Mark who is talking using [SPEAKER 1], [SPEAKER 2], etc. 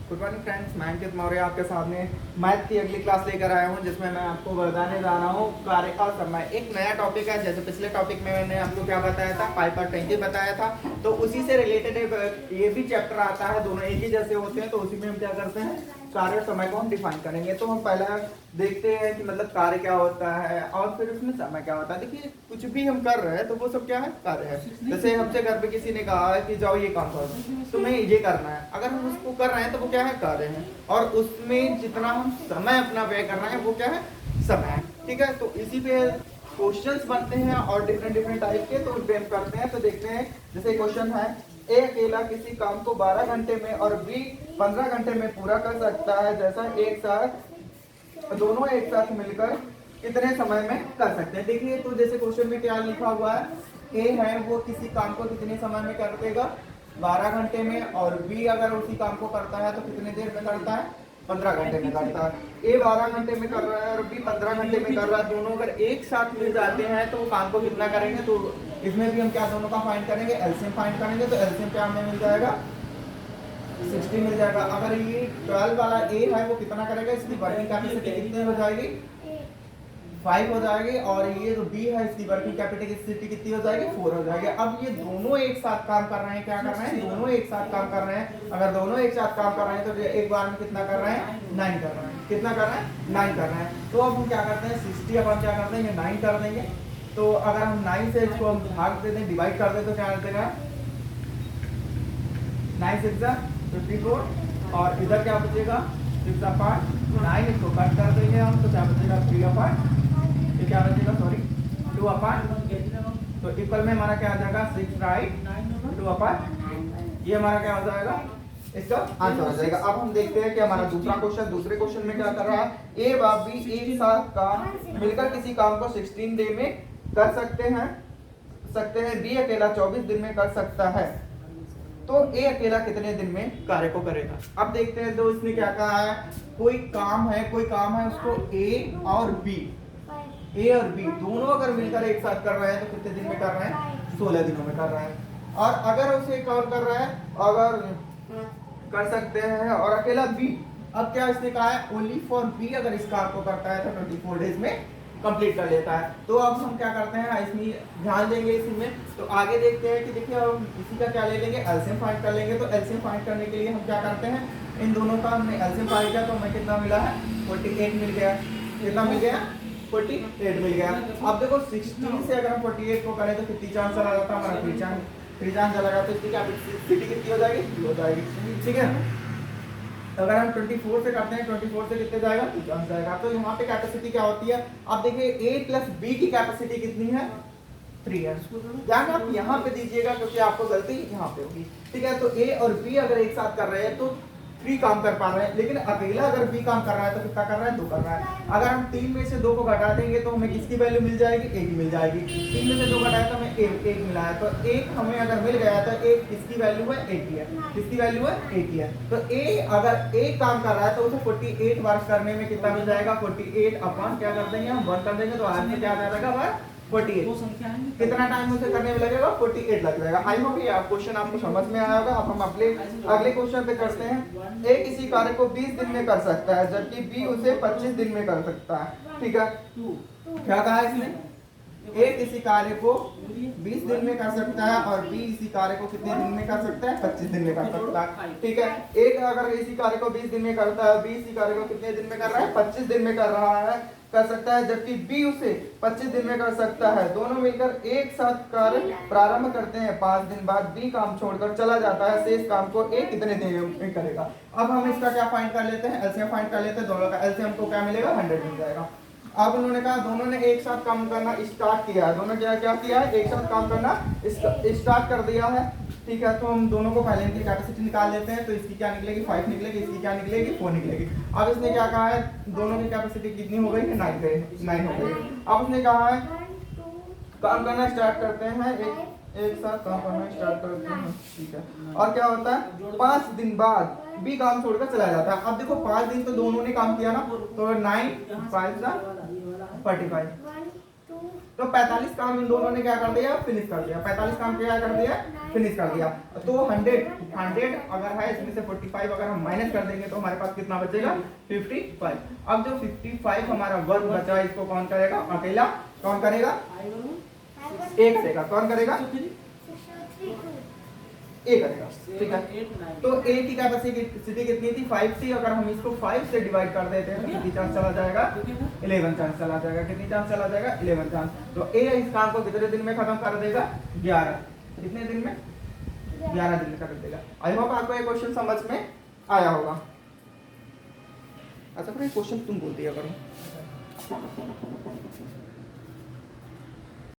[SPEAKER 1] Good morning friends, मैं अंकित मौर्य आपके सामने मैथ की अगली क्लास लेकर आया हूं, जिसमें मैं आपको बताने जा रहा हूं कार्य और समय। एक नया टॉपिक है। जैसे पिछले टॉपिक में मैंने आपको क्या बताया था, पाइप और टंकी बताया था, तो उसी से रिलेटेड ये भी चैप्टर आता है। दोनों एक ही जैसे होते हैं, तो उसी में हम क्या करते हैं, कार्य और समय को हम डिफाइन करेंगे। तो हम पहला देखते हैं कि मतलब कार्य क्या होता है और फिर उसमें समय क्या होता है। देखिए, कुछ भी हम कर रहे हैं तो वो सब क्या है, कार्य है। जैसे हमसे घर पे किसी ने कहा है कि जाओ ये काम करो, तो मैं ये करना है, अगर हम उसको कर रहे हैं तो वो क्या है, कार्य है। और उसमें जितना हम समय अपना व्यय कर रहे हैं वो क्या है, समय है। ठीक है, तो इसी पे क्वेश्चंस बनते हैं और डिफरेंट डिफरेंट टाइप के, तो उन करते हैं। तो देखते हैं, जैसे क्वेश्चन है, ए अकेला किसी काम को 12 घंटे में और बी 15 घंटे में पूरा कर सकता है, जैसा एक साथ दोनों एक साथ मिलकर कितने समय में कर सकते हैं। देखिए, तो जैसे क्वेश्चन में क्या लिखा हुआ है, ए है वो किसी काम को कितने समय में कर देगा, 12 घंटे में, और बी अगर उसी काम को करता है तो कितने देर में करता है, 15 घंटे में करता है। ए 12 घंटे में कर रहा है और बी 15 घंटे में कर रहा है। दोनों अगर एक साथ मिल जाते हैं तो वो काम को कितना करेंगे, तो इसमें भी हम क्या दोनों का फाइंड करेंगे, एलसीएम फाइंड करेंगे। तो एलसीएम क्या हमें मिल जाएगा, 60 मिल जाएगा। अगर ये 12 वाला ए है वो कितना करेगा, इसकी वर्किंग कैपेसिटी कितनी हो जाएगी, 5 हो जाएगी। और ये जो बी है इसकी वर्किंग कैपेसिटी कितनी हो जाएगी, 4 हो जाएगी। अब ये दोनों एक साथ काम कर रहे हैं, क्या कर रहे हैं, दोनों एक साथ काम कर रहे हैं। अगर दोनों एक साथ काम कर रहे हैं तो एक बार में कितना कर रहे हैं, 9 कर रहे हैं। कितना कर रहे हैं, 9 कर रहे हैं। तो अब हम क्या करते हैं, 60 अब हम क्या करते हैं, ये 9 कर देंगे। तो अगर हम 9 से इसको हम भाग देते हैं, डिवाइड कर देते तो क्या कर देगा, 9 6 54, और इधर क्या बचेगा, 6 अपॉन 9, इसको कट कर देंगे हम, तो क्या बचेगा, 3 अपॉन, ये क्या बचेगा, सॉरी 2 अपॉन, तो इक्वल में हमारा क्या आ जाएगा, 6 राइट 2 अपॉन, ये हमारा क्या हो जाएगा, इसका आंसर हो जाएगा। अब हम देखते हैं कि हमारा दूसरा क्वेश्चन, दूसरे क्वेश्चन में क्या कर रहा है, ए व बी एक साथ काम मिलकर किसी काम को 16 डे में कर सकते हैं, बी अकेला 24 दिन में कर सकता है, तो ए अकेला कितने दिन में कार्य को करेगा। अब देखते हैं, तो इसने क्या कहा है, कोई काम है उसको ए और बी दोनों अगर मिलकर एक साथ कर रहे हैं तो कितने दिन में कर रहे हैं, 16 दिनों में कर रहे हैं। और अगर उसे कौन कर रहा है, अगर कर सकते हैं, और अकेला बी, अब क्या इसने कहा है, ओनली फॉर बी अगर इस काम को करता है तो 24 डेज में कंप्लीट कर लेता है। तो अब हम क्या करते हैं, इसमें ध्यान देंगे इसमें। तो आगे देखते हैं कि देखिए, हम इसी का क्या ले लेंगे, एलसीएम फाइंड कर लेंगे। तो एलसीएम फाइंड करने के लिए हम क्या करते हैं, इन दोनों का हमने एलसीएम फाइंड किया तो हमें कितना मिला है, 48 मिल गया। कितना मिल गया, 48 मिल गया। अब देखो, 16 से अगर हम 48 को करें तो कितनी चांस चला जाता है, हमारा 3 चांस चला जाता है, तो इसकी कैपेसिटी कितनी हो जाएगी, हो जाएगी। ठीक है, अगर हम 24 से करते हैं, 24 से कितने जाएगा, 2 चांस जाएगा। तो यहाँ पे कैपेसिटी क्या होती है, अब देखिए ए प्लस बी की कैपेसिटी कितनी है, 3 है। ध्यान आप यहाँ पे दीजिएगा क्योंकि आपको गलती यहाँ पे होगी। ठीक है, तो ए और बी अगर एक साथ कर रहे हैं तो 3 काम कर पा रहे हैं, लेकिन अकेला अगर बी काम कर रहा है तो कितना कर रहा है, 2 कर रहा है। अगर हम 3 में से 2 को घटा देंगे तो हमें किसकी वैल्यू मिल जाएगी, ए की मिल जाएगी। 3 में से 2 घटाया तो हमें 1 मिला है, तो 1 हमें अगर मिल गया तो 1 किसकी वैल्यू है, ए की है। किसकी वैल्यू है, ए की है। तो ए अगर 1 काम कर रहा है तो उसे 48 बार करने में कितना मिल जाएगा, 48 अपॉन क्या कर देंगे हम, 1 कर देंगे, तो आंसर क्या आ जाएगा, 48। कितना टाइम उसे करने में लगेगा, 48 लग जाएगा। आई होप ये क्वेश्चन आपको समझ में आया होगा। अब हम अगले क्वेश्चन पे करते हैं। ए किसी कार्य को 20 दिन में कर सकता है, जबकि बी उसे 25 दिन में कर सकता है। ठीक है, क्या कहा है इसने, ए किसी कार्य को 20 दिन में कर सकता है और बी इसी कार्य को कितने दिन में कर सकता है, 25 दिन में कर सकता है। ठीक है, एक अगर इसी कार्य को 20 दिन में करता है, बी इसी कार्य को कितने दिन में कर रहा है, 25 दिन में कर रहा है, कर सकता है, जबकि बी उसे 25 दिन में कर सकता है। दोनों मिलकर एक साथ कार्य प्रारंभ करते हैं, 5 दिन बाद बी काम छोड़कर चला जाता है, शेष काम को ए कितने दिन में करेगा। अब हम इसका क्या फाइंड कर लेते हैं, एलसीएम फाइंड कर लेते हैं। दोनों का एलसीएम को क्या मिलेगा, 100 मिल जाएगा। अब उन्होंने कहा दोनों ने एक साथ काम करना स्टार्ट किया है, दोनों क्या क्या किया है, एक साथ काम करना स्टार्ट कर दिया है। ठीक है, तो हम दोनों को पहले इनकी कैपेसिटी निकाल लेते हैं। तो इसकी क्या निकलेगी, 5 निकलेगी, इसकी क्या निकलेगी, 4 निकलेगी। अब इसने क्या कहा है, दोनों की कैपेसिटी कितनी हो गई, 9 हो गई। अब उसने कहा है काम करना स्टार्ट करते हैं, एक साथ काम करना स्टार्ट करते हैं। ठीक है, और क्या होता है, 5 दिन बाद बी काम छोड़कर चला जाता है। अब देखो 5 दिन तो दोनों ने काम किया ना, तो 9 5 45, तो 45 काम इन दोनों ने क्या कर दिया, फिनिश कर दिया। 45 काम क्या कर दिया, फिनिश कर दिया। तो 100 अगर है, इसमें से 45 अगर हम माइनस कर देंगे तो हमारे पास कितना बचेगा, 55। अब जो 55 हमारा वर्क बचा है, इसको कौन करेगा, अकेला कौन करेगा, ए करेगा। कौन करेगा, ए करेगा, ठीक है। तो ए की कैपेसिटी कितनी थी, 5 थी। अगर हम इसको 5 से डिवाइड कर देते हैं तो कितनी चांस चला जाएगा, 11 चांस चला जाएगा। कितनी चांस चला जाएगा, 11 चांस। तो ए इस काम को कितने दिन में खत्म कर देगा, 11। कितने दिन में, 11 दिन में कर देगा। आई होप आपको ये क्वेश्चन समझ में आया होगा। अच्छा फिर क्वेश्चन तुम बोल दिया करो।